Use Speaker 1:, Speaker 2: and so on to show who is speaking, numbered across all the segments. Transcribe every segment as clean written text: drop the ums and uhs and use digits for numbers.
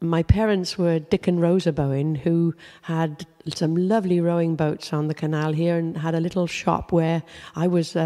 Speaker 1: My parents were Dick and Rosa Bowen, who had some lovely rowing boats on the canal here and had a little shop where I was,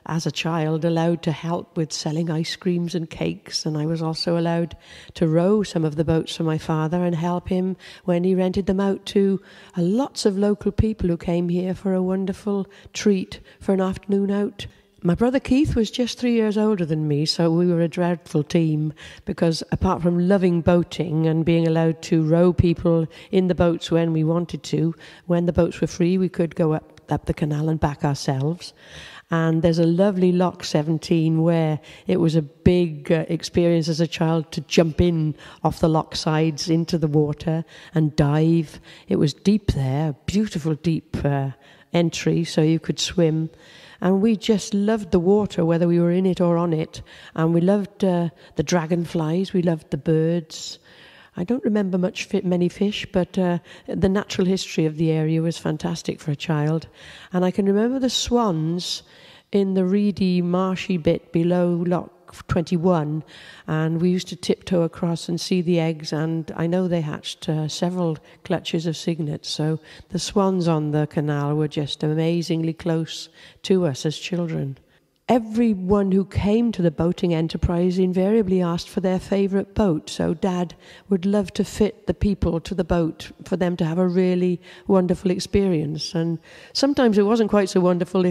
Speaker 1: as a child, allowed to help with selling ice creams and cakes. And I was also allowed to row some of the boats for my father and help him when he rented them out to lots of local people who came here for a wonderful treat for an afternoon out. My brother Keith was just 3 years older than me, so we were a dreadful team because apart from loving boating and being allowed to row people in the boats when we wanted to, when the boats were free, we could go up the canal and back ourselves. And there's a lovely Loch 17 where it was a big experience as a child to jump in off the loch sides into the water and dive. It was deep there, beautiful deep entry, so you could swim. And we just loved the water, whether we were in it or on it. And we loved the dragonflies, we loved the birds. I don't remember many fish, but the natural history of the area was fantastic for a child. And I can remember the swans in the reedy, marshy bit below Loch 21, and we used to tiptoe across and see the eggs, and I know they hatched several clutches of cygnets, so the swans on the canal were just amazingly close to us as children. Everyone who came to the boating enterprise invariably asked for their favourite boat, so Dad would love to fit the people to the boat for them to have a really wonderful experience. And sometimes it wasn't quite so wonderful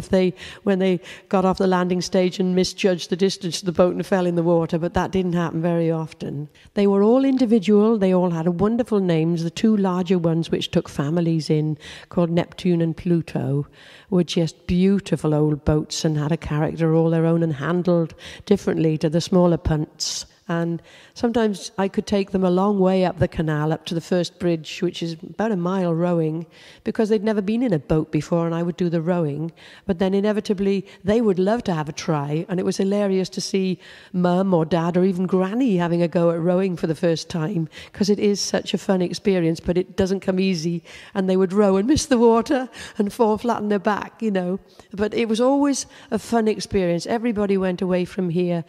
Speaker 1: when they got off the landing stage and misjudged the distance of the boat and fell in the water, but that didn't happen very often. They were all individual, they all had wonderful names. The two larger ones, which took families in, called Neptune and Pluto, were just beautiful old boats and had a character all their own and handled differently to the smaller punts. And sometimes I could take them a long way up the canal, up to the first bridge, which is about a mile rowing, because they'd never been in a boat before and I would do the rowing. But then inevitably they would love to have a try, and it was hilarious to see Mum or Dad or even Granny having a go at rowing for the first time, because it is such a fun experience, but it doesn't come easy. And they would row and miss the water and fall flat on their back, you know. But it was always a fun experience. Everybody went away from here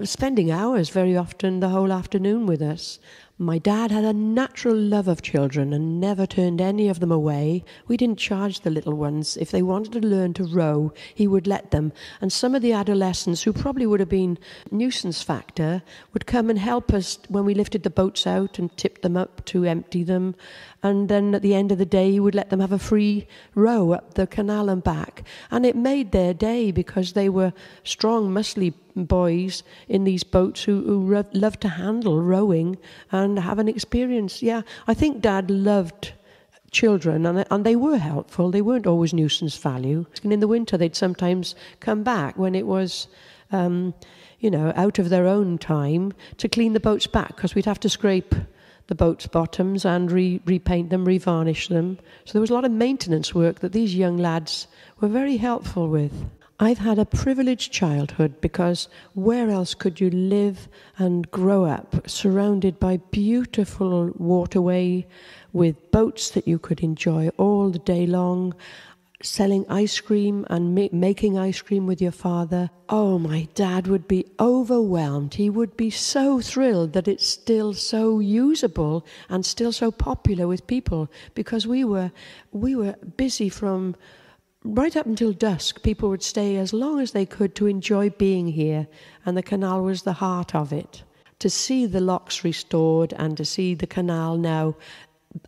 Speaker 1: spending hours, very often the whole afternoon with us. My dad had a natural love of children and never turned any of them away. We didn't charge the little ones. If they wanted to learn to row, he would let them. And some of the adolescents, who probably would have been nuisance factor, would come and help us when we lifted the boats out and tipped them up to empty them. And then at the end of the day, he would let them have a free row up the canal and back. And it made their day because they were strong, muscly boys in these boats who loved to handle rowing and have an experience. Yeah, I think Dad loved children, and they were helpful. They weren't always nuisance value. And in the winter, they'd sometimes come back when it was, out of their own time to clean the boats back, because we'd have to scrape the boat's bottoms and repaint them, revarnish them. So there was a lot of maintenance work that these young lads were very helpful with. I've had a privileged childhood because where else could you live and grow up surrounded by beautiful waterway with boats that you could enjoy all the day long, selling ice cream and making ice cream with your father. Oh, my dad would be overwhelmed. He would be so thrilled that it's still so usable and still so popular with people, because we were busy from right up until dusk. People would stay as long as they could to enjoy being here, and the canal was the heart of it. To see the locks restored and to see the canal now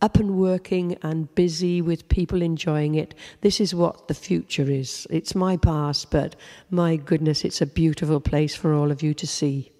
Speaker 1: up and working and busy with people enjoying it, this is what the future is. It's my past, but my goodness, it's a beautiful place for all of you to see.